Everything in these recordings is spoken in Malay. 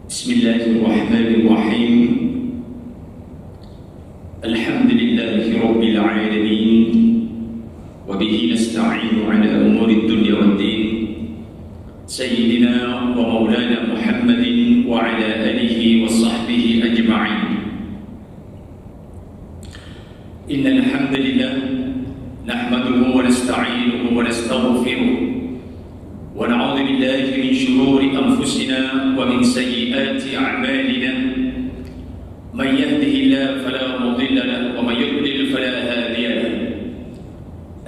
Bismillahirrahmanirrahim. Alhamdulillahi Rabbil Alamin. Wabihi nasta'inu ala umuri dunya waddin. Sayyidina wa maulana Muhammadin wa ala alihi wa sahbihi ajma'in. Innal hamdalillah nahmaduhu wa nasta'inuhu wa nastaghfiruh. ونعوذ بالله من شرور أنفسنا ومن سيئات أعمالنا من يهده الله فلا مضل له ومن يضلل فلا هادي له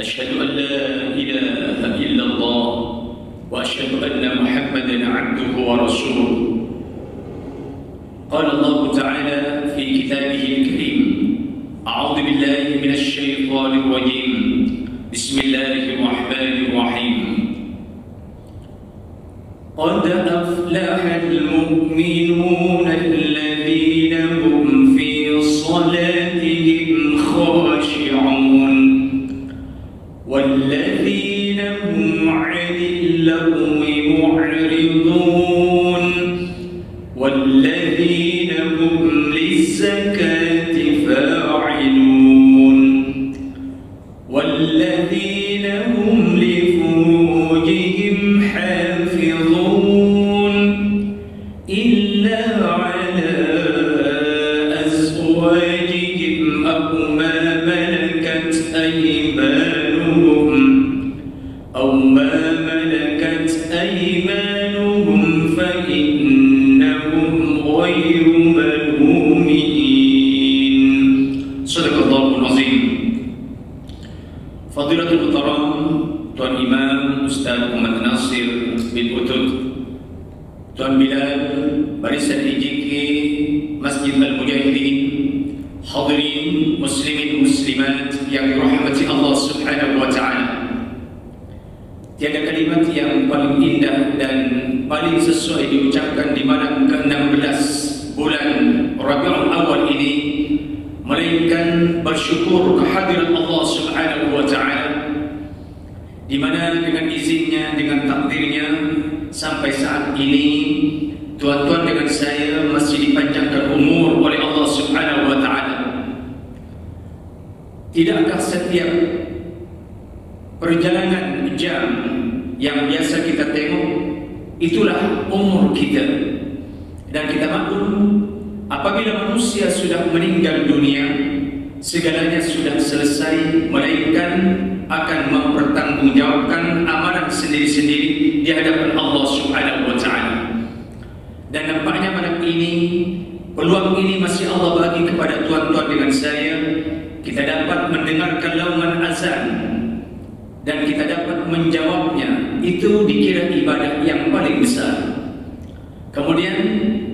أشهد أن لا إله إلا الله وأشهد أن محمدا عبده ورسوله قال الله تعالى في كتابه الكريم أعوذ بالله من الشيطان الرجيم بسم الله الرحمن الرحيم قد أفلح المؤمنون الذين هم في صلاتهم خاشعون والذين هم عن اللغو معرضون والذين هم للزكاة فاعلون والذين هم لفروجهم حافظون إلا على أزواجهم أو ما ملكت أيمانهم فإنهم غير ملومين. صدق الله العظيم. Fadilatul Muhtaram Tuan Imam Ustaz Muhammad Nasir bin Utut, Tuan Bilal Barisan IJK Masjid Al-Mujahidin, hadirin muslimin muslimat yang dirahmati Allah Subhanahu wa taala. Tiada kalimat yang paling indah dan paling sesuai diucapkan di malam ke-16 bulan Rabiul Awal ini melainkan bersyukur kehadiran Allah Subhanahu wa taala, di mana dengan izinnya, dengan takdirnya sampai saat ini tuan-tuan dengan saya masih dipanjangkan umur oleh Allah Subhanahu wa taala. Tidakkah setiap perjalanan jam yang biasa kita tengok itulah umur kita, dan kita maklum apabila manusia sudah meninggal dunia, segalanya sudah selesai, melainkan akan mempertanggungjawabkan amalan sendiri-sendiri di hadapan Allah Subhanahu wa taala. Dan nampaknya malam ini peluang ini masih Allah bagi kepada tuan-tuan dengan saya. Kita dapat mendengarkan lauman azan dan kita dapat menjawabnya. Itu dikira ibadah yang paling besar. Kemudian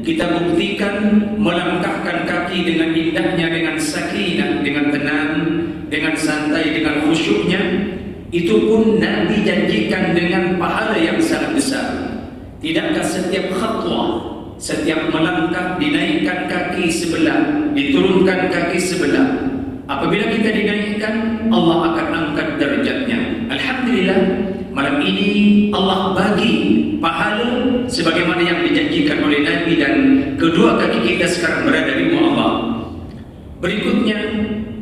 kita buktikan melangkahkan kaki dengan indahnya, dengan sakinah, dengan tenang, dengan santai, dengan khusyuknya. Itu pun Nabi janjikan dengan pahala yang sangat besar. Tidakkah setiap khatwah, setiap melangkah dinaikkan kaki sebelah, diturunkan kaki sebelah. Apabila kita dinaikkan, Allah akan angkat derajatnya. Alhamdulillah, malam ini Allah bagi pahala sebagaimana yang dijanjikan oleh Nabi, dan kedua kaki kita sekarang berada di rumah Allah. Berikutnya,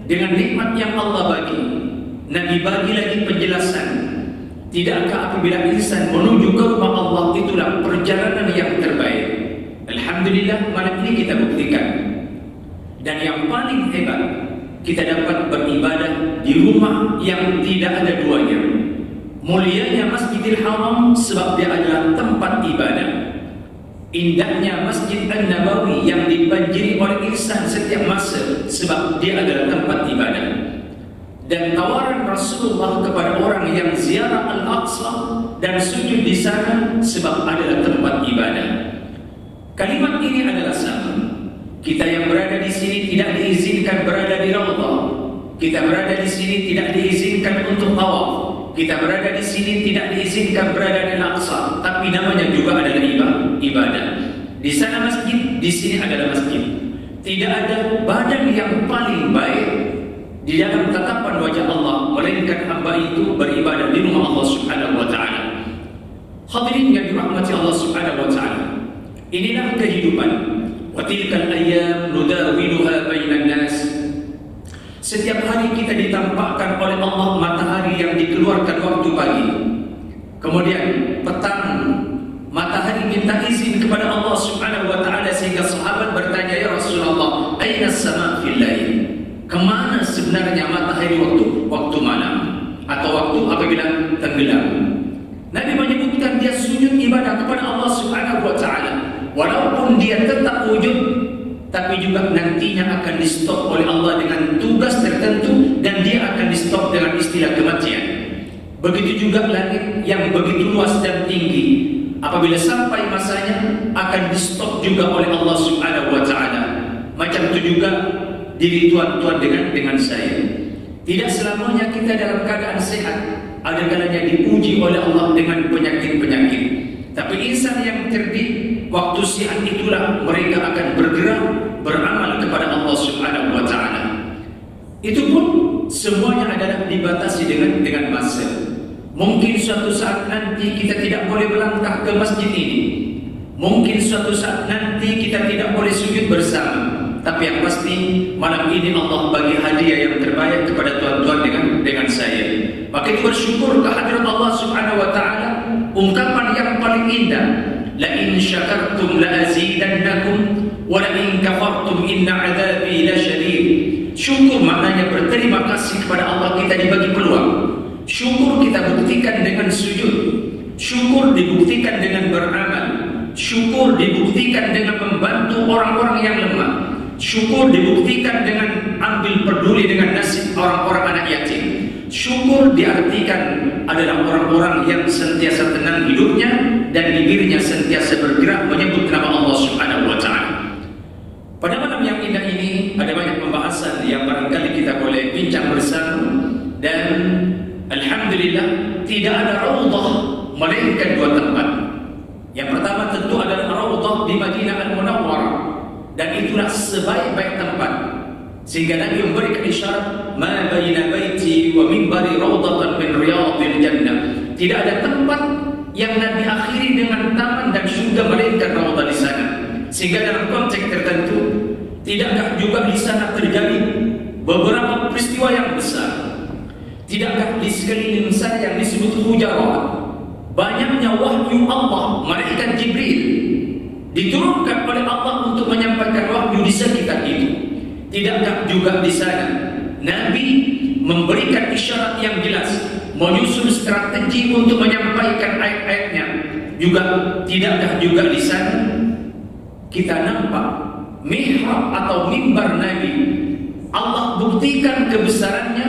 dengan nikmat yang Allah bagi, Nabi bagi lagi penjelasan. Tidakkah apabila insan menuju ke rumah Allah itulah perjalanan yang terbaik? Alhamdulillah, malam ini kita buktikan. Dan yang paling hebat, kita dapat beribadah di rumah yang tidak ada duanya. Mulianya Masjidil Haram sebab dia adalah tempat ibadah. Indahnya Masjid An-Nabawi yang dibanjiri oleh insan setiap masa sebab dia adalah tempat ibadah. Dan tawaran Rasulullah kepada orang yang ziarah Al-Aqsa dan sujud di sana sebab adalah tempat ibadah. Kalimat ini adalah sama. Kita yang berada di sini tidak diizinkan berada di Raudhah. Kita berada di sini tidak diizinkan untuk tawaf. Kita berada di sini tidak diizinkan berada di Al-Aqsa, tapi namanya juga adalah ibadah. Di sana masjid, di sini adalah masjid. Tidak ada badan yang paling baik di dalam tatapan wajah Allah melainkan hamba itu beribadah di rumah Allah Subhanahu wa taala. Hadirin yang dirahmati Allah Subhanahu wa taala. Inilah kehidupan. Wa tilkal ayyam nudawiluha bainan nas. Setiap hari kita ditampakkan oleh Allah matahari yang dikeluarkan waktu pagi. Kemudian petang matahari minta izin kepada Allah Subhanahu wa taala, sehingga sahabat bertanya, "Ya Rasulullah, aina as-sama' fil lail?" Kemana sebenarnya matahari waktu malam atau waktu apabila tenggelam? Nabi menyebutkan dia sujud ibadah kepada Allah Subhanahu wa taala. Walaupun dia tetap wujud, tapi juga nantinya akan di stop oleh Allah dengan tugas tertentu, dan dia akan di stop dengan istilah kematian. Begitu juga langit yang begitu luas dan tinggi, apabila sampai masanya akan di stop juga oleh Allah Subhanahu wa taala. Macam itu juga diri tuan-tuan dengan saya. Tidak selamanya kita dalam keadaan sehat. Ada kalanya diuji oleh Allah dengan penyakit-penyakit. Tapi insan yang cerdik, waktu sihat itulah mereka akan bergerak beramal kepada Allah Subhanahu wa taala. Itu pun semuanya adalah dibatasi dengan masa. Mungkin suatu saat nanti kita tidak boleh melangkah ke masjid ini. Mungkin suatu saat nanti kita tidak boleh sujud bersama. Tapi yang pasti malam ini Allah bagi hadiah yang terbaik kepada tuan-tuan dengan saya. Maka itu bersyukur kehadirat Allah Subhanahu wa taala. Ungkapan yang paling indah, la in syakartum la azidannakum wa la in kafartum inna adzabi lasyadid. Syukur maknanya berterima kasih kepada Allah, kita dibagi peluang. Syukur kita buktikan dengan sujud. Syukur dibuktikan dengan beramal. Syukur dibuktikan dengan membantu orang-orang yang lemah. Syukur dibuktikan dengan ambil peduli dengan nasib orang-orang anak yatim. Syukur diartikan adalah orang-orang yang sentiasa tenang hidupnya dan bibirnya sentiasa bergerak menyebut nama Allah Subhanahu wa taala. Pada malam yang indah ini ada banyak pembahasan yang barangkali kita boleh bincang bersama, dan alhamdulillah tidak ada raudhah melainkan dua tempat. Yang pertama tentu adalah raudhah di Madinah Al-Munawwarah, dan itulah sebaik-baik tempat. Sehingga Nabi memberikan isyarat, ma baina baiti wa minbari raudhatan min riyadil jannah. Tidak ada tempat yang Nabi akhiri dengan taman dan surga melainkan raudhah di sana. Sehingga dalam konteks tertentu, tidakkah juga di sana terjadi beberapa peristiwa yang besar? Tidakkah di sekeliling sana yang disebut hujarah, banyaknya wahyu Allah, malaikat Jibril diturunkan oleh Allah untuk menyampaikan wahyu di sekitar itu? Tidakkah juga di sana Nabi memberikan isyarat yang jelas, menyusun strategi untuk menyampaikan ayat-ayatnya? Juga tidakkah juga di sana kita nampak mihrab atau mimbar Nabi? Allah buktikan kebesarannya,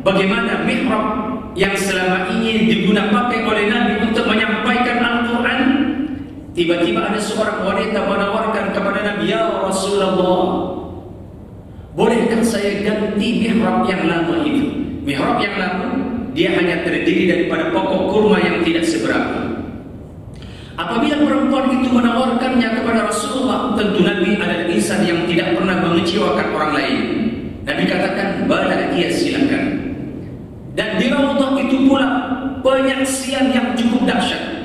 bagaimana mihrab yang selama ini digunakan oleh Nabi untuk menyampaikan Al-Quran. Tiba-tiba ada seorang wanita menawarkan kepada Nabi, "Ya Rasulullah, bolehkah saya ganti mihrab yang lama itu?" Mihrab yang lama dia hanya terdiri daripada pokok kurma yang tidak seberapa. Apabila perempuan itu menawarkannya kepada Rasulullah, tentu Nabi adalah insan yang tidak pernah mengecewakan orang lain. Nabi katakan, "Bala, iya silakan." Dan di raudhah itu pula penyaksian yang cukup dahsyat.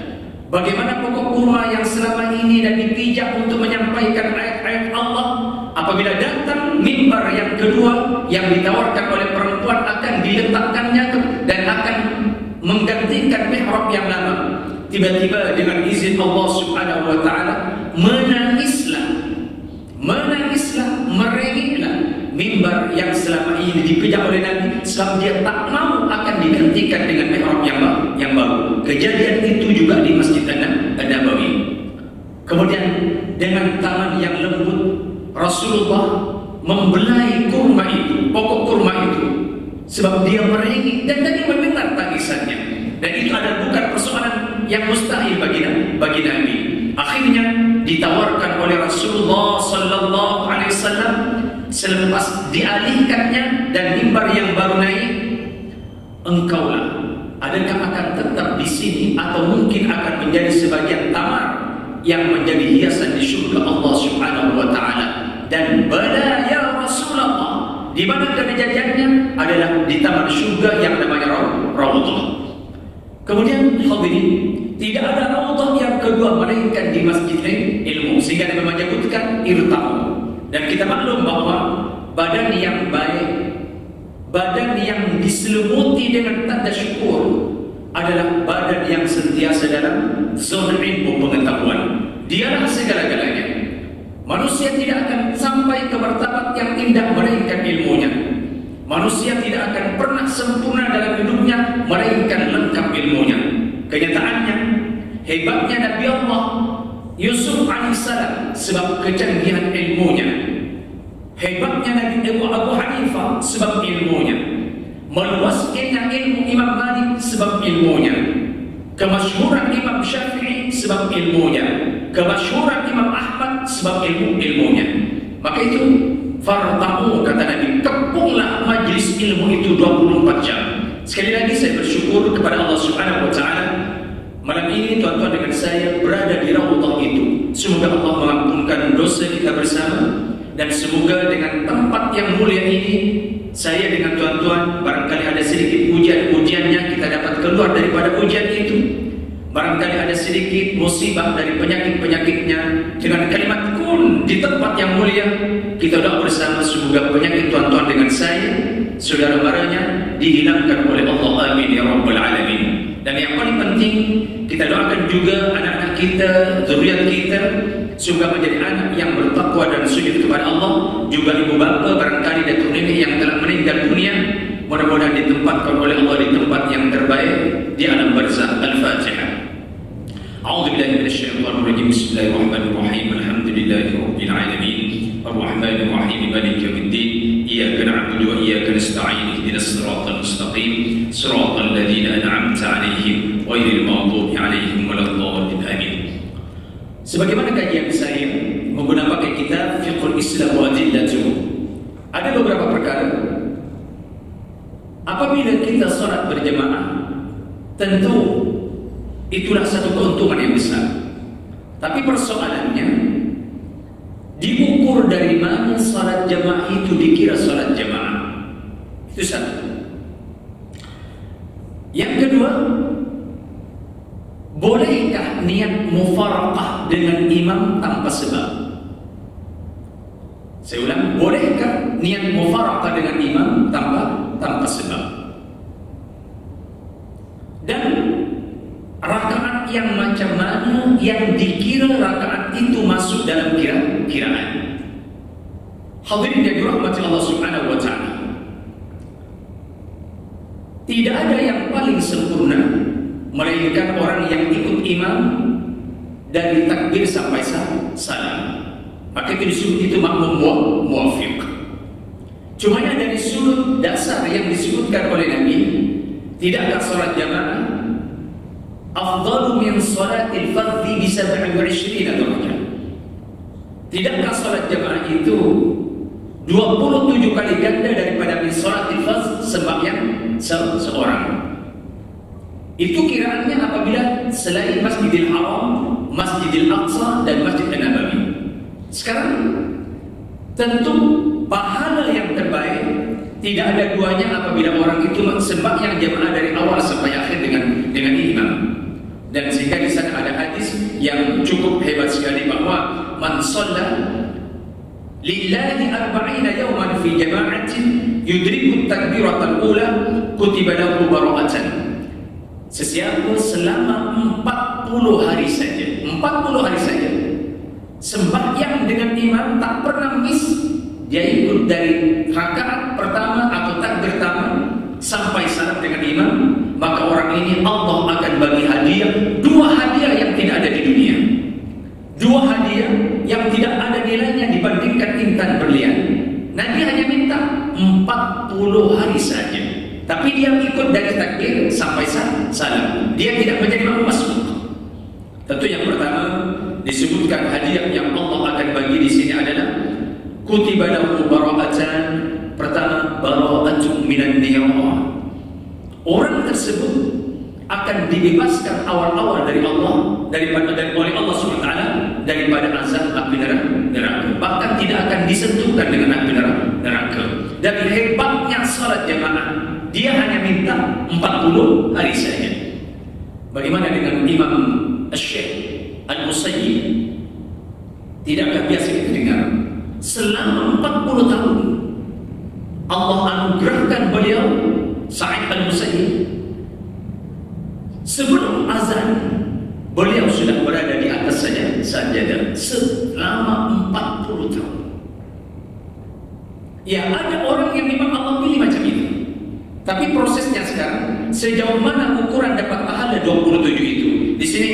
Bagaimana pokok kurma yang selama ini dan dipijak untuk menyampaikan ayat-ayat Allah, apabila datang mimbar yang kedua yang ditawarkan oleh perempuan akan diletakkannya dan akan menggantikan mihrab yang lama. Tiba-tiba dengan izin Allah Subhanahu wa taala menangislah, merengeklah mimbar yang selama ini dipijak oleh Nabi, sebab dia tak mau akan digantikan dengan mihrab yang baru. Kejadian itu juga di Masjid An-Nabawi. Kemudian dengan tangan yang lembut Rasulullah membelai kurma itu, pokok kurma itu, sebab dia merengek dan tadi mendengar tangisannya. Dan itu adalah bukan persoalan yang mustahil bagi Nabi. Akhirnya ditawarkan oleh Rasulullah sallallahu alaihi wasallam selepas dialihkannya dan mimbar yang baru naik, "Engkaulah, adakah akan tetap di sini atau mungkin akan menjadi sebagian tamar yang menjadi hiasan di surga Allah Subhanahu wa taala?" Dan bala ya Rasulullah, di mana kejadiannya adalah di taman surga yang namanya raudhah. Kemudian hadirin, tidak ada raudhah yang kedua melainkan di Masjid Ilmu. sehingga Nabi menyebutkan irta'u. Dan kita maklum bahwa badan yang baik, badan yang diselimuti dengan tanda syukur adalah badan yang sentiasa dalam zona ilmu pengetahuan. Dialah segala-galanya. Manusia tidak akan sampai ke martabat yang indah melainkan ilmunya. Manusia tidak akan pernah sempurna dalam hidupnya melainkan lengkap ilmunya. Kenyataannya, hebatnya Nabi Allah Yusuf alaihissalam sebab kecanggihan ilmunya. Hebatnya Nabi Abu Hanifah sebab ilmunya. Meluasnya ilmu Imam Malik sebab ilmunya. Kemasyhuran Imam Syafi'i sebab ilmunya. Kemasyhuran Imam Ahmad sebab ilmunya. Maka itu fartamu, kata Nabi, kepunglah majlis ilmu itu 24 jam. Sekali lagi saya bersyukur kepada Allah Subhanahu wa taala. Malam ini tuan-tuan dengan saya berada di raudhah itu. Semoga Allah mengampunkan dosa kita bersama, dan semoga dengan tempat yang mulia ini saya dengan tuan-tuan barangkali ada sedikit ujiannya kita dapat keluar daripada ujian itu. Barangkali ada sedikit musibah dari penyakit-penyakitnya. Dengan kalimat kun di tempat yang mulia, kita doa bersama semoga penyakit tuan-tuan dengan saya, saudara maranya, dihilangkan oleh Allah. Amin ya rabbal alamin. Dan yang paling penting, kita doakan juga anak-anak kita, zuriat kita, semoga menjadi anak yang bertakwa dan sujud kepada Allah. Juga ibu bapa barangkali datuk nenek yang telah meninggal dunia, mudah-mudahan ditempatkan oleh Allah di tempat yang terbaik di alam barzakh. Al-Fatihah. A'udzu billahi minasyaitonir rajim. Bismillahirrahmanirrahim. Alhamdulillahi rabbil alamin. Arrahmanir rahim. Maliki yaumiddin. Iyyaka na'budu wa iyyaka nasta'in. Ihdinas siratal mustaqim. Siratal ladzina an'amta 'alaihim ghairil maghdubi 'alaihim waladdallin. Amin. Sebagaimana kajian saya menggunakan kitab Fiqhul Islam wa Adillatuh, ada beberapa perkara apabila kita salat berjamaah, tentu itulah satu keuntungan yang besar. Tapi persoalannya, diukur dari mana salat jamaah itu dikira salat jamaah. Itu satu. Yang kedua, bolehkah niat mufaraqah dengan imam tanpa sebab? Saya ulang, bolehkah niat mufaraqah dengan imam tanpa sebab? Dan rakaat yang macam mana yang dikira rakaat itu masuk dalam kiraan? Hadirin yang dirahmati Allah Subhanahu wa taala, tidak ada yang paling sempurna melainkan orang yang ikut imam dari takbir sampai salam. Maka itu disebut itu makmum muwafiq. Cuma dari sudut dasar yang disebutkan oleh Nabi, tidakkah salat jamaah afdalu min salatil fardhi bi 27 darajah? Tidakkah salat jamaah itu 27 kali ganda daripada min salatil fardh, sembahyang seorang? Itu kiraannya apabila selain Masjidil Haram, Masjidil Aqsa dan Masjid Nabawi. Sekarang tentu pahala yang terbaik tidak ada duanya apabila orang itu sembahyang jamaah dari awal sampai akhir dengan imam. Dan sehingga di sana ada hadis yang cukup hebat sekali bahwa man shalla lillahi 40 yawman fi jama'atin yudriku takbiratal ula kutiba lahu bara'atan. Sesiapa selama 40 hari saja, 40 hari saja sembahyang dengan imam tak pernah miss, dia ikut dari rakaat pertama atau takbir pertama sampai salam dengan imam, maka orang ini Allah akan bagi hadiah, 2 hadiah yang tidak ada di dunia, 2 hadiah yang tidak ada nilainya dibandingkan intan berlian. Nabi hanya minta 40 hari saja, tapi dia ikut dari takbir sampai salam. Dia tidak menjadi makmum masbuk. Tentu yang pertama disebutkan hadiah yang Allah akan bagi di sini adalah kutiba lahu bara'atan. Pertama, bara'atun minan niyah. Orang tersebut akan dibebaskan awal-awal dari Allah, oleh Allah SWT daripada azab api neraka. Bahkan tidak akan disentuhkan dengan api neraka. Dan hebatnya salat jamaah, dia hanya minta 40 hari saja. Bagaimana dengan Imam Syekh Al-Musayyib? Tidakkah biasa kita dengar? Selama 40 tahun Allah anugerahkan beliau Sa'id al-Musayyib. Sebelum azan beliau sudah berada di atas sajadah selama 40 tahun. Ya, ada orang yang memang Allah pilih macam itu. Tapi prosesnya sekarang, sejauh mana ukuran dapat pahala 27 itu? Di sini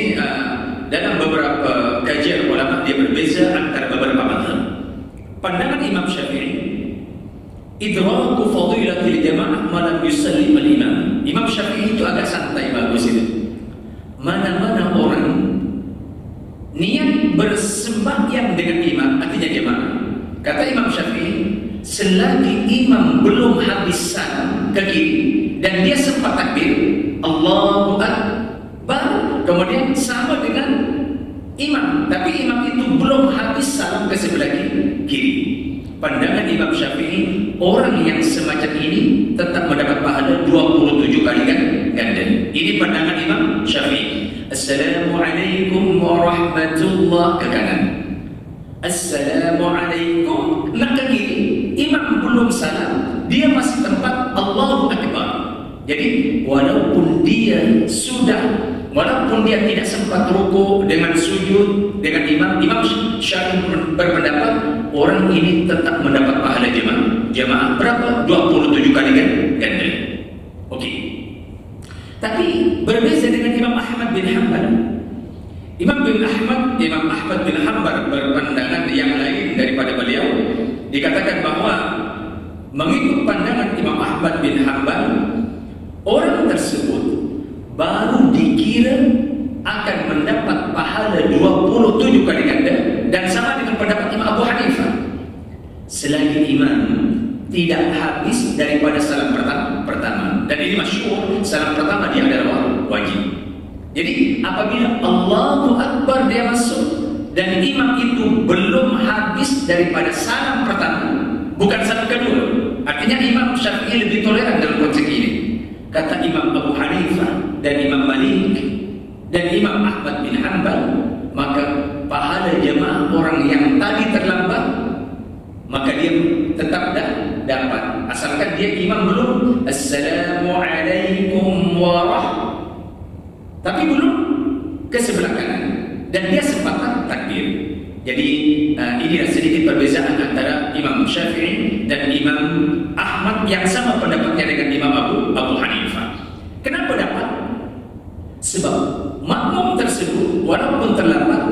dalam beberapa kajian ulama dia berbeza antara beberapa mazhab. Pandangan Imam Syafi'i, idraku fadilatil jamaah malam yusallim al-imam. Imam Syafi'i itu agak santai, bagus itu. Mana-mana orang niat bersembahyang dengan imam, artinya jamaah. Kata Imam Syafi'i, selagi imam belum habis salam ke kiri dan dia sempat takbir Allahu Akbar, kemudian sama dengan imam, tapi imam itu belum habis salam ke sebelah kiri. Pandangan Imam Syafi'i, orang yang semacam ini tetap mendapat pahala 27 kali ganda. Ini pandangan Imam Syafi'i. Assalamualaikum warahmatullahi ke kanan, Assalamualaikum nak ke kiri. Imam belum salam, dia masih tempat Allahu Akbar. Jadi walaupun dia tidak sempat ruku dengan sujud dengan Imam Syafi'i berpendapat orang ini tetap mendapat pahala jamaah berapa? 27 kali ganda. Okey. Tapi berbeza dengan Imam Ahmad bin Hanbal. Imam Ahmad bin Hanbal berpandangan yang lain daripada beliau. Dikatakan bahwa mengikut pandangan Imam Ahmad bin Hanbal, orang tersebut baru dikira akan mendapat pahala 27 kali ganda, dan sama dengan pendapat Imam Abu Hanifah. Selagi imam tidak habis daripada salam pertama, dan ini masyhur, salam pertama dia adalah wajib. Jadi apabila Allahu Akbar dia masuk dan imam itu belum habis daripada salam pertama, bukan salam kedua, artinya Imam Syafi'i lebih toleran dalam konteks ini. Kata Imam Abu Hanifah dan Imam Malik dan Imam Ahmad bin Hanbal, maka pahala jamaah orang yang tadi terlambat, maka dia tetap dapat, asalkan dia imam belum Assalamualaikum warahmatullahi, tapi belum ke sebelah kanan dan dia sempat takbir. Jadi inilah sedikit perbezaan antara Imam Syafi'i dan Imam Ahmad yang sama pendapatnya dengan Imam Abu Hanifah. Kenapa dapat? Sebab makmum tersebut walaupun terlambat,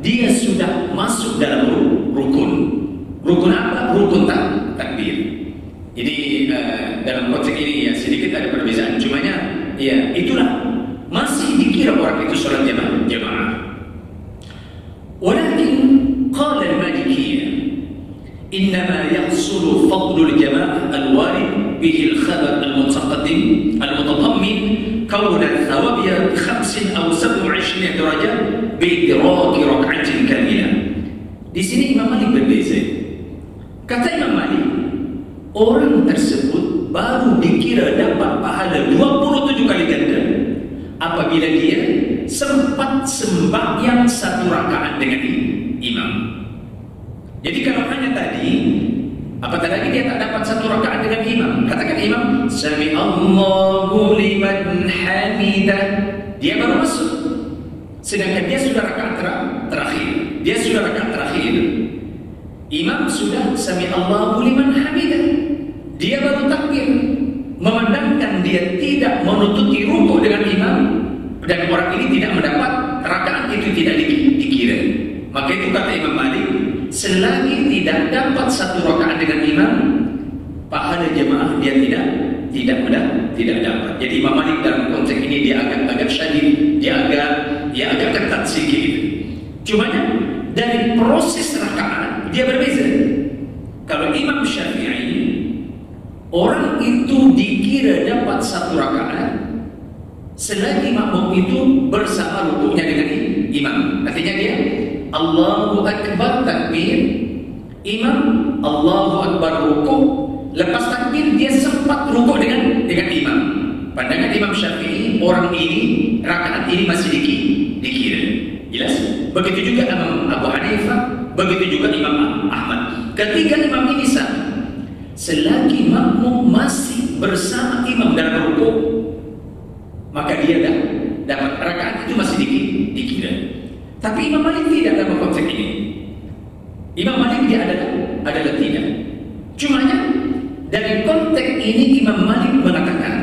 dia sudah masuk dalam rukun. Rukun apa? Rukun takbir. Jadi dalam konteks ini ya sedikit ada perbezaan. Cumanya ya itulah, masih dikira orang itu sholat jamaah. Walakin qala al-Malikiyah innama yahsulu fadlu al-jama'ah al-warid bihi al-khabar al-mutaqaddim al-mutadammin kauna thawabiyya 5 aw 27 darajah bi'idraki rak'atin kamilah. Di sini Imam Malik berbeza. Kata Imam Malik, orang tersebut baru dikira dapat pahala 27 kali ganda apabila dia sempat sembahyang 1 rakaat dengan imam. Jadi kalau hanya tadi, apatah lagi dia tak dapat 1 rakaat dengan imam. Katakan imam Sami Allahu liman hamidah, dia baru masuk, sedangkan dia sudah rakaat terakhir. Imam sudah Sami Allahu liman hamidah, dia baru takbir, memandangkan dia tidak menutupi rukuk dengan imam, dan orang ini tidak mendapat rakaat itu, tidak dikira. Maka itu kata Imam Malik, selagi tidak dapat 1 rakaat dengan imam, pahala jemaah dia tidak dapat. Jadi Imam Malik dalam konteks ini dia agak syadid, dia agak ketat sedikit. Cumanya dari proses rakaat dia berbeza. Kalau Imam Syafi'i, orang itu dikira dapat 1 rakaat selagi makmum itu bersama rukuknya dengan imam. Artinya dia Allahu Akbar takbir, imam Allahu Akbar rukuk, lepas takbir dia sempat rukuk dengan imam. Pandangan Imam Syafi'i, orang ini rakaat ini masih dikira. Jelas? Begitu juga Imam Abu Hanifah, Begitu juga Imam Ahmad. Ketiga imam ini sama. Selagi makmum masih bersama imam dalam rukuk, maka dia dapat rakaat itu masih dikira. Tapi Imam Malik tidak dalam konteks ini. Imam Malik dia adalah tidak. Cumanya dari konteks ini Imam Malik mengatakan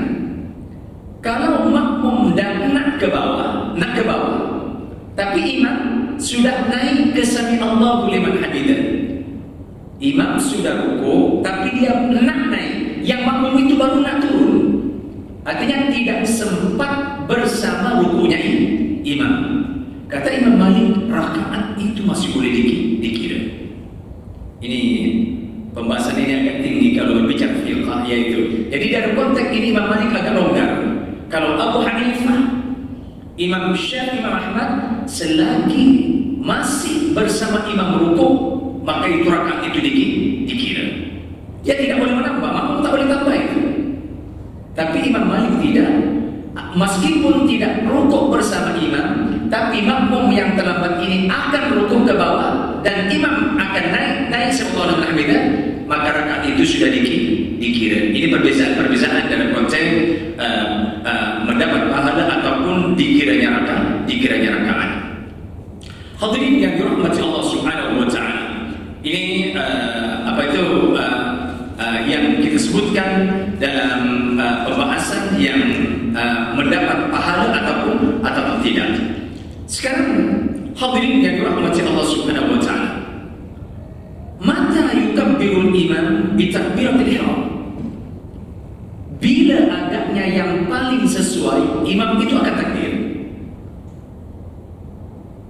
kalau makmum dan nak ke bawah, tapi imam sudah naik ke sami Allahu liman hamidah. Imam sudah rukuk, tapi dia nak naik. Yang makmum itu baru nak turun. Artinya tidak sempat bersama rukunya imam. Kata Imam Malik, rakaat itu masih boleh dikira. Ini pembahasan ini agak tinggi kalau berbicara fiqh, yaitu. Jadi dalam konteks ini Imam Malik agak longgar. Kalau Abu Hanifah, Imam Syafi'i, Imam Ahmad, selagi masih bersama imam rukuk, maka itu rakaat itu dikira. Dia tidak boleh menambah, makmum tak boleh tambah itu. Tapi Imam Malik tidak. Meskipun tidak rukuk bersama imam, tapi makmum yang terlambat ini akan rukuk ke bawah dan imam akan naik sebelum tahmidah, maka rakaat itu sudah dikira. Ini perbedaan dalam konteks mendapat pahala ataupun dikiranya rakaat. Hadirin yang dirahmati Allah Subhanahu wa taala. Ini yang kita sebutkan dalam pembahasan yang mendapat pahala ataupun tidak. Sekarang hadirin yang dirahmati Allah Subhanahu wa taala. Mata yukabbirul imam bi takbiratil ihram. Bila agaknya yang paling sesuai, imam itu akan takbir.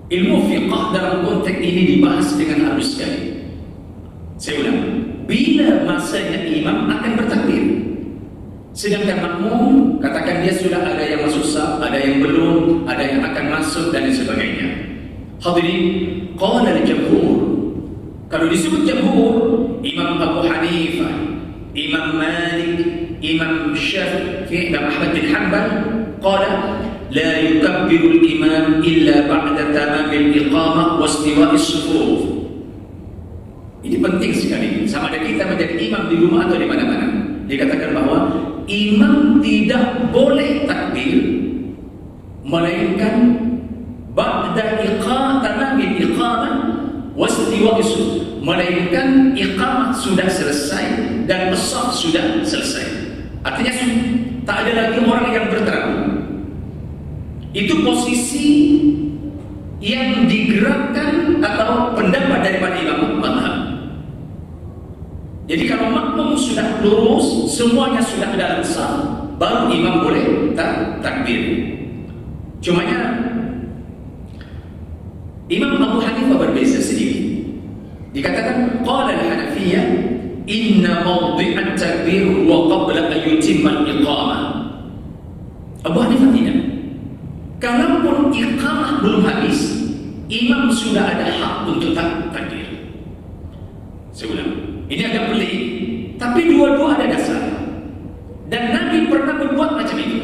Ilmu fiqh dalam konteks ini dibahas dengan halus sekali. Saya ulang, bila masanya imam akan bertakbir, sedangkan makmum katakan dia sudah ada yang masuk saf, ada yang belum, ada yang akan masuk dan sebagainya. Hadirin, qala al-jamhur. Kalau disebut jamhur, Imam Abu Hanifah, Imam Malik, Imam Syafi'i, Imam Ahmad bin Hanbal, qala la yukabbiru al-imam illa ba'da tamam al-iqamah wa istiwa'i as-sufuf. Ini penting sekali. Sama ada kita menjadi imam di rumah atau di mana-mana, dikatakan bahwa imam tidak boleh takbir melainkan ba'da tamam al-iqamah wa istiwa'i as-sufuf, melainkan iqamah sudah selesai dan as-saf sudah selesai. Artinya tak ada lagi orang yang berterawih. Itu posisi yang digerakkan atau pendapat daripada imam mazhab. Jadi kalau makmum sudah lurus, semuanya sudah dalam saf, baru imam boleh takbir. Cumanya Imam Abu Hanifah berbeza sedikit. Dikatakan qala al-Hanafiyyah inna mawdi'at takbir wa qabla an yutimma al-iqamah. Abu Hanifah tidak. Kalaupun iqamah belum habis, imam sudah ada hak untuk takbir. Saya ulang, ini agak pelik, tapi dua-dua ada dasar. Dan Nabi pernah berbuat macam itu.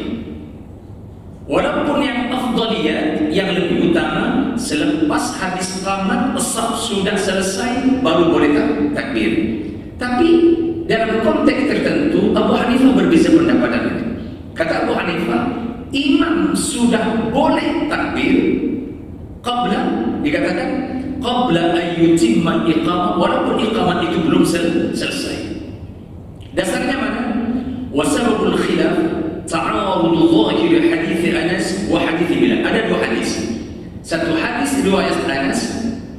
Walaupun yang afdaliyat, yang lebih utama, selepas habis qamat, as-saf sudah selesai, baru boleh takbir. Tapi dalam konteks tertentu, Abu Hanifah berbeza pendapat dengan itu. Kata Abu Hanifah, imam sudah boleh takbir qabla, dikatakan qabla an yutimma iqamah, walaupun iqamah itu belum selesai. Dasarnya mana? Wasababul khilaf ta'arudul zahir hadis Anas wa hadis Bilal. Ada dua hadis. Satu hadis riwayat Anas,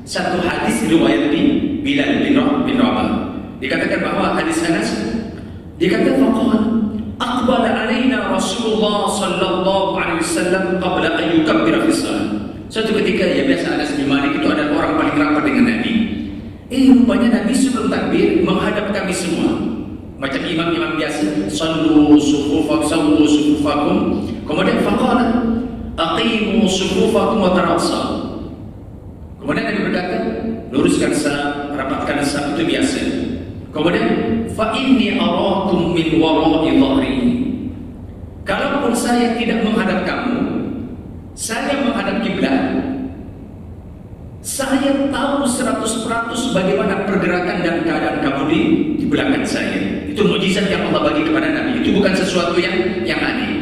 satu hadis riwayat Bilal bin Rabah. Dikatakan bahwa hadis Anas dikatakan faqala aqbala alaina Rasulullah sallallahu alaihi wasallam qabla an yukabbira fi shalah. Suatu ketika, ya biasa Anas bin Malik itu adalah orang paling rapat dengan Nabi. Rupanya Nabi sebelum takbir menghadap kami semua. Macam imam-imam biasa, sallu sufufakum. Kemudian faqala aqimu sufufakum wa tarawsaw. Kemudian Nabi berkata, luruskan saf, rapatkan saf, itu biasa. Kemudian fa inni arakum min wara'i dhahri. Kalaupun saya tidak menghadap kamu, saya menghadap kiblat, saya tahu 100% 100 bagaimana pergerakan dan keadaan kamu di belakang saya. Itu mukjizat yang Allah bagi kepada Nabi. Itu bukan sesuatu yang aneh.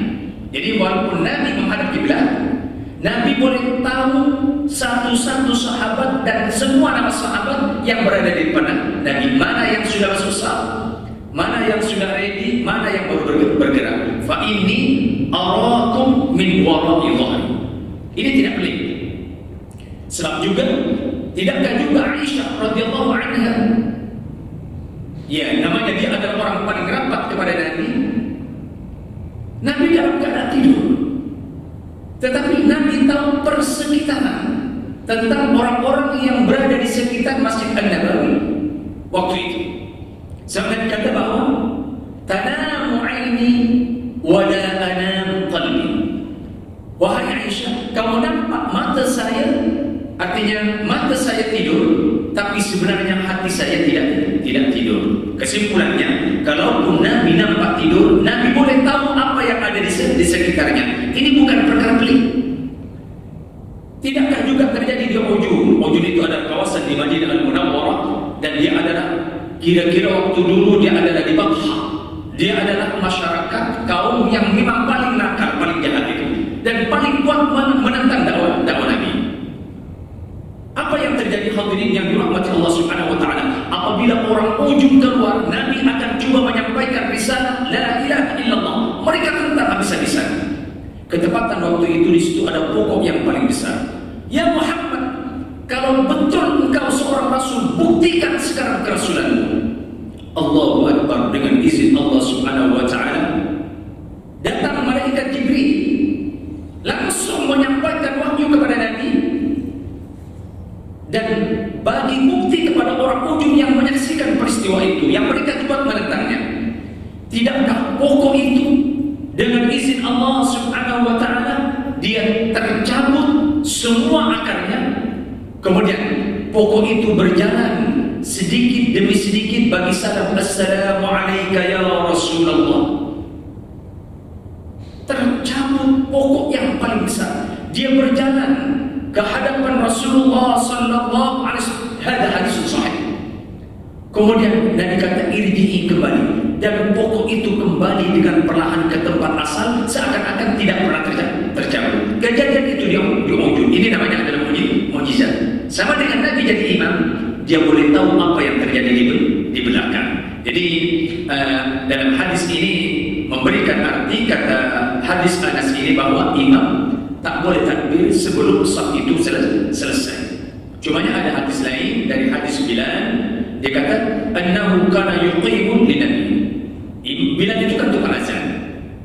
Jadi walaupun Nabi menghadap kiblat, Nabi boleh tahu satu-satu sahabat dan semua nama sahabat yang berada di depan Nabi, mana yang sudah masuk saf, mana yang sudah ready, mana yang baru bergerak. Fa inni arakum min wara'i dhahri. Ini tidak pelik. Sebab juga tidakkah juga Aisyah radhiyallahu anha, ya namanya dia adalah orang paling rapat kepada Nabi. Nabi dalam keadaan tidur, tetapi Nabi tahu persekitaran tentang orang-orang yang berada di sekitar Masjid An-Nabawi waktu itu. Sampai kata bahwa tanamu aini wa la anam qalbi. Wahai Aisyah, kamu nampak mata saya, artinya mata saya tidur, tapi sebenarnya hati saya tidak tidur. Kesimpulannya, kalaupun Nabi nampak tidur, Nabi boleh tahu apa yang ada di sekitarnya. Ini bukan perkara pelik. Tidakkah juga terjadi di Ujun? Ujun itu adalah kawasan di Madinah Al-Munawwarah, dan dia adalah kira-kira waktu dulu dia adalah di Batha. Dia adalah masyarakat kaum yang memang paling nakal, paling jahat itu, dan paling kuat menentang dakwah Nabi. Apa yang terjadi hadirin yang dirahmati Allah Subhanahu wa taala? Apabila orang Ujum keluar, Nabi akan cuba menyampaikan risalah la ilaha illallah. Mereka tentang habis-habisan. Ketepatan waktu itu di situ ada pokok yang paling besar. Ya Muhammad, kalau betul engkau seorang rasul, buktikan sekarang kerasulanmu. Allahu Akbar. Dengan izin Allah Subhanahu wa taala, datang malaikat Jibril langsung menyampaikan wahyu kepada Nabi dan bagi bukti kepada orang Ujum yang menyaksikan peristiwa itu, yang mereka cepat menentangnya. Tidakkah pokok itu dengan izin Allah Subhanahu wa taala dia tercabut semua akarnya, kemudian pokok itu berjalan sedikit demi sedikit bagi salam assalamu alayka ya Rasulullah. Tercabut pokok yang paling besar, dia berjalan ke hadapan Rasulullah sallallahu alaihi wasallam. Hadis hadis sahih. Kemudian Nabi kata irji'i kembali, dan pokok itu kembali dengan perlahan ke tempat asal, seakan-akan tidak pernah tercabut. Kejadian itu di Ujun. Ini namanya adalah mukjizat. Sama dengan Nabi jadi imam, dia boleh tahu apa yang terjadi di belakang. Jadi dalam hadis ini memberikan arti, kata hadis Anas ini, bahwa imam tak boleh takbir sebelum saf itu selesai. Cumanya ada hadis lain dari hadis Bilal, dia kata annahu kana yuqimun linabi. Bilal itu kan tukang azan.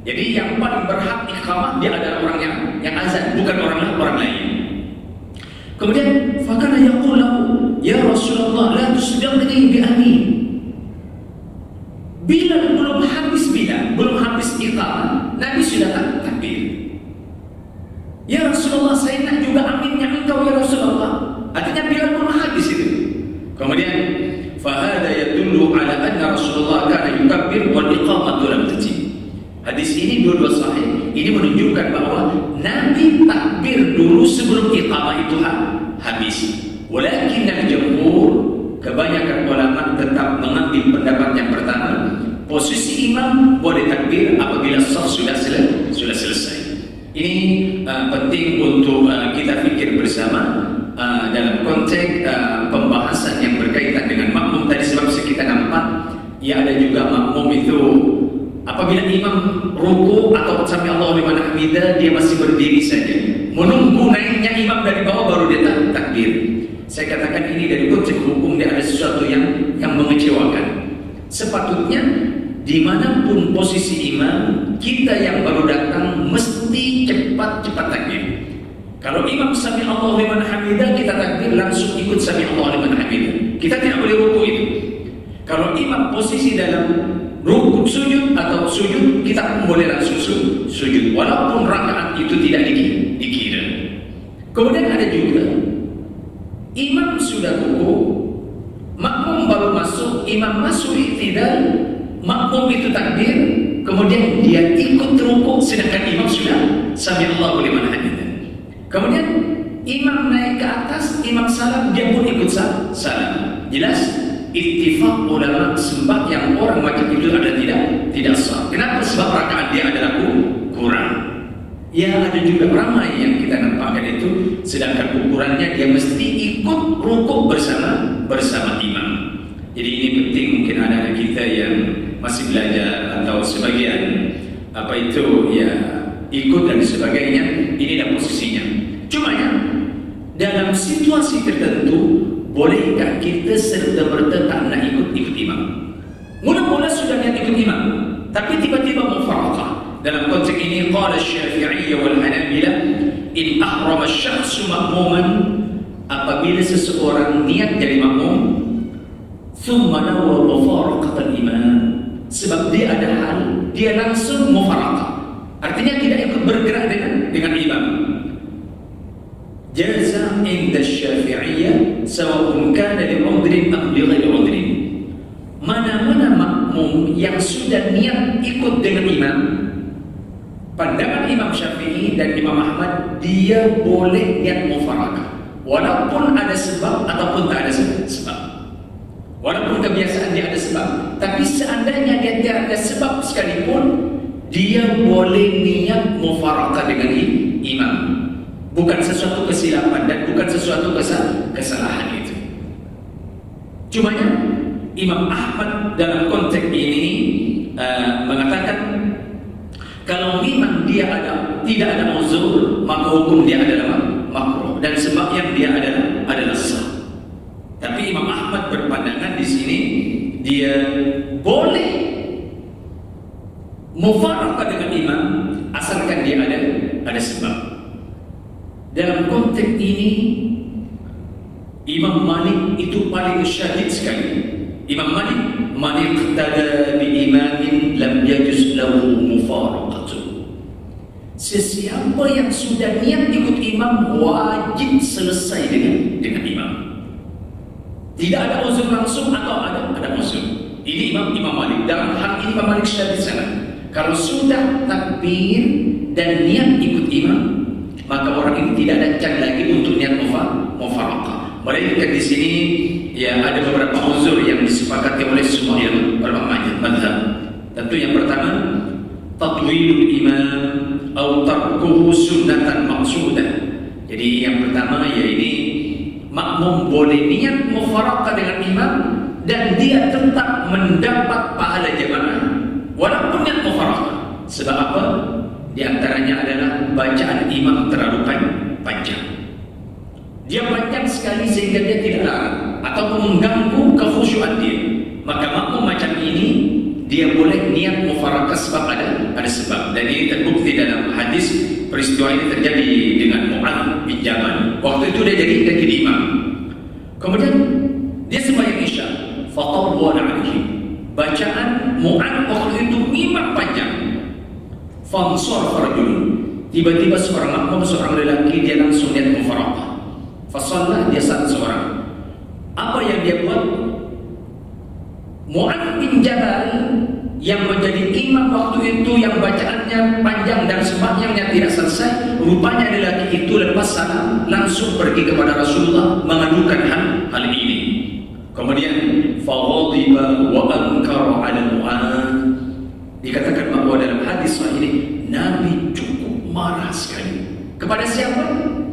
Jadi yang paling berhak iqamah dia adalah orang yang azan, bukan orang lain. Kemudian fakana yaqul lahu ya Rasulullah la tusbiqni bi ahli. Bilal belum habis iqamah, Nabi sudah takbir. Ya Rasulullah, saya nak juga aminnya engkau ya Rasulullah. Artinya Bilal belum habis itu. Kemudian fahada yadullu ala anna Rasulullah kana yukabbir wal iqamatu lam tajib. Hadis ini dua-dua sahih. Ini menunjukkan bahwa Nabi takbir dulu sebelum iqamah itu habis. Walakin al-jumhur, kebanyakan ulama tetap mengambil pendapat yang pertama, posisi imam boleh takbir apabila saf sudah selesai. Ini penting untuk kita fikir bersama dalam konteks pembahasan yang berkaitan dengan makmum tadi. Sebab kita nampak ya ada juga makmum itu apabila imam ruku atau sami Allahu liman hamidah, dia masih berdiri saja menunggu naiknya imam dari bawah baru dia takbir. Saya katakan ini dari konteks hukum dia ada sesuatu yang mengecewakan. Sepatutnya dimanapun posisi imam, kita yang baru datang mesti cepat-cepat takbir. Kalau imam sami Allahu liman hamidah, kita takbir langsung ikut sami Allahu liman hamidah. Kita tidak boleh ruku itu. Kalau imam posisi dalam ruku sujud atau sujud, kita pun boleh langsung sujud walaupun rakaat itu tidak dikira. Kemudian ada juga imam sudah ruku, makmum baru masuk, imam masuk i'tidal, makmum itu takbir, kemudian dia ikut ruku sedangkan imam sudah sami Allahu liman hamidah. Kemudian imam naik ke atas, imam salam, dia pun ikut salam. Jelas ittifaq ulama sembahyang orang macam itu ada tidak sah. Kenapa? Sebab rakaat dia adalah kurang. Ya, ada juga ramai yang kita nampakkan itu, sedangkan ukurannya dia mesti ikut rukuk bersama imam. Jadi ini penting, mungkin anak-anak kita yang masih belajar atau sebagian ya ikut dan sebagainya, ini dah posisinya. Cuma ya, dalam situasi tertentu bolehkah kita serta-merta tak nak ikut imam? Mula-mula sudah niat ikut imam, tapi tiba-tiba mufaraqah. Dalam konteks ini qala Syafi'i wal Hanabilah, in ahrama asy-syakhsu ma'muman, apabila seseorang niat jadi makmum, thumma nawa mufaraqatal imam, sebab dia ada hal, dia langsung mufaraqah, artinya tidak ikut bergerak dengan imam. Jaza inda Syafi'iyah sawa'un kana li'udhrin am lighairi udhrin. Mana-mana makmum yang sudah niat ikut dengan imam, pandangan Imam Syafi'i dan Imam Ahmad, dia boleh niat mufaraqah walaupun ada sebab ataupun tak ada sebab. Walaupun kebiasaan dia ada sebab, tapi seandainya dia tidak ada sebab sekalipun, dia boleh niat mufaraqah dengan imam. Bukan sesuatu kesilapan dan bukan sesuatu kesalahan itu. Cumanya Imam Ahmad dalam konteks ini mengatakan kalau memang dia tidak ada uzur, maka hukum dia adalah makruh dan sembahyang dia adalah sah. Tapi Imam Ahmad berpandangan di sini dia boleh mufaraqah dengan imam asalkan dia ada sebab. Dalam konteks ini Imam Malik itu paling syahid sekali. Imam Malik, man iqtada bi imamin lam yajuz lahu mufaraqatu. Sesiapa yang sudah niat ikut imam wajib selesai dengan imam. Tidak ada uzur langsung atau ada uzur. Ini Imam Malik. Dalam hal ini Imam Malik syahid sangat. Kalau sudah takbir dan niat ikut imam, maka orang ini tidak ada can lagi untuk niat mufaraqah. Melainkan di sini ya ada beberapa uzur yang disepakati oleh semua ulama mazhab. Tentu yang pertama, tatwilul imam atau tarkuhu sunnatan maqsudah. Jadi yang pertama yaitu makmum boleh niat mufaraqah dengan imam dan dia tetap mendapat pahala jamaah walaupun niat mufaraqah. Sebab apa? Di antaranya adalah bacaan imam terlalu panjang. Dia panjang sekali sehingga dia tidak larang atau mengganggu kekhusyuan dia. Maka makmum macam ini dia boleh niat mufaraqah sebab ada sebab. Dan ini terbukti dalam hadis. Peristiwa ini terjadi dengan Mu'adz bin Jabal. Waktu itu dia jadi imam. Kemudian dia sembahyang Isya. Fatawwala alaihi. Bacaan Mu'adz waktu itu memang panjang. Fansar farajul, tiba-tiba seorang makmum, seorang lelaki, dia langsung niat mufaraqah. Fasallah, dia saat seorang. Apa yang dia buat? Mu'adz bin Jabal yang menjadi imam waktu itu, yang bacaannya panjang dan sembahyangnya tidak selesai, rupanya lelaki itu lepas salam langsung pergi kepada Rasulullah mengadukan hal ini. Kemudian faghadiba wa ankara 'ala Mu'adz. Dikatakan bahwa dalam hadis ini Nabi cukup marah sekali. Kepada siapa?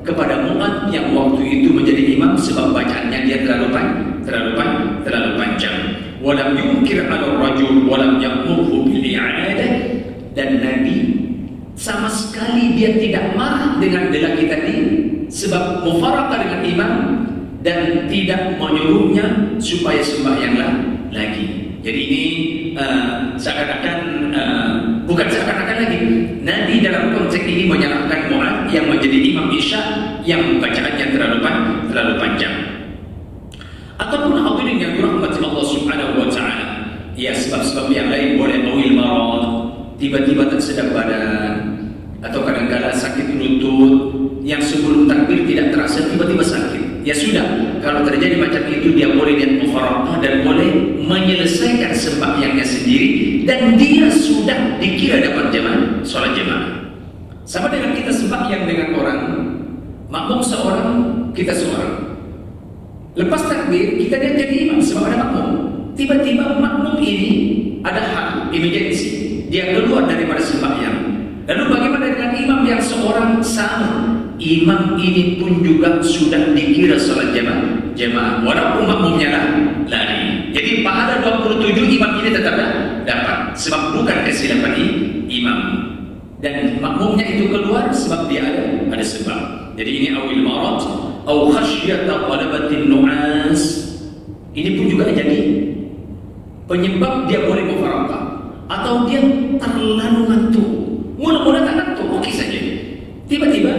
Kepada Mu'adz yang waktu itu menjadi imam sebab bacaannya dia terlalu panjang. Walam yunkir 'ala rajul walam ya'murhu bil i'adah. Dan Nabi sama sekali dia tidak marah dengan lelaki tadi sebab mufaraqah dengan imam dan tidak menyuruhnya supaya sembahyang lagi. Jadi ini bukan seakan-akan lagi Nabi dalam konteks ini menyalahkan Mu'adz yang menjadi imam Isya yang bacaannya terlalu panjang. Ataupun hadirin yang dirahmati Allah Subhanahu wa taala, ya sebab-sebab yang lain boleh awil marad, tiba-tiba tersedak badan atau kadang-kala sakit lutut yang sebelum takbir tidak terasa tiba-tiba sakit. Ya sudah, kalau terjadi macam itu dia boleh niat mufaraqah dan boleh menyelesaikan sembahyangnya sendiri dan dia sudah dikira dapat sholat jamaah. Sama dengan kita sembahyang dengan orang, Makmum seorang, kita seorang. Lepas takbir, kita lihat jadi imam sebab ada makmum. Tiba-tiba makmum ini ada hal, emergency. Dia keluar daripada sembahyang. Lalu bagaimana dengan imam yang seorang sama? Imam ini pun juga sudah dikira salat jemaah. Walaupun makmumnya lari. Jadi pahala 27 imam ini tetap dapat. Sebab bukan kesilapan imam. Dan makmumnya itu keluar sebab dia ada sebab. Jadi ini awil marad atau khasyata ghalabatin nu'as. Ini pun juga jadi penyebab dia boleh mufaraqah atau dia terlalu ngantuk. Mula-mula tak ngantuk, okey saja. Tiba-tiba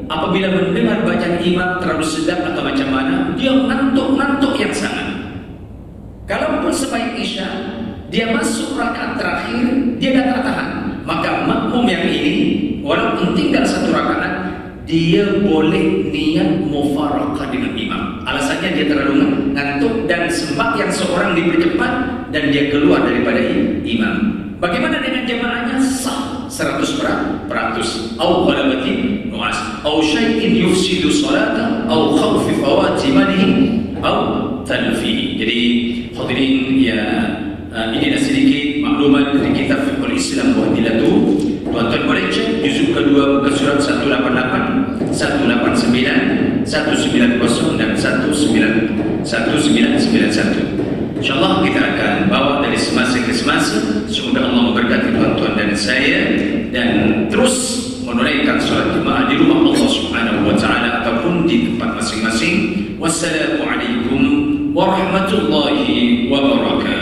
apabila mendengar bacaan imam terlalu sedap atau macam mana, dia ngantuk yang sangat. Kalaupun sebaik isya, dia masuk rakaat terakhir, dia dah tak tahan. Maka makmum yang ini, walaupun tinggal satu rakaat, dia boleh niat mufaraqah dengan imam. Alasannya dia terlalu ngantuk dan sembahyang seorang dipercepat dan dia keluar daripada imam. Bagaimana dengan jemaahnya? Sah 100%. Au ghalabatin nu'as au syai'in yufsidu salata au khawfi fawati manihi au tanfihi. Jadi hadirin ya, ini sedikit maklumat dari kitab Fiqhul Islam wa Adillatu. Tuan-tuan boleh cek juzuk kedua muka surat 188, 189, 190 dan 1991. InsyaAllah kita akan bawa dari semasa ke semasa. Semoga Allah memberkati tuan-tuan dan saya dan terus menunaikan salat jemaah di rumah Allah Subhanahu wa taala ataupun di tempat masing-masing. Wassalamualaikum warahmatullahi wabarakatuh.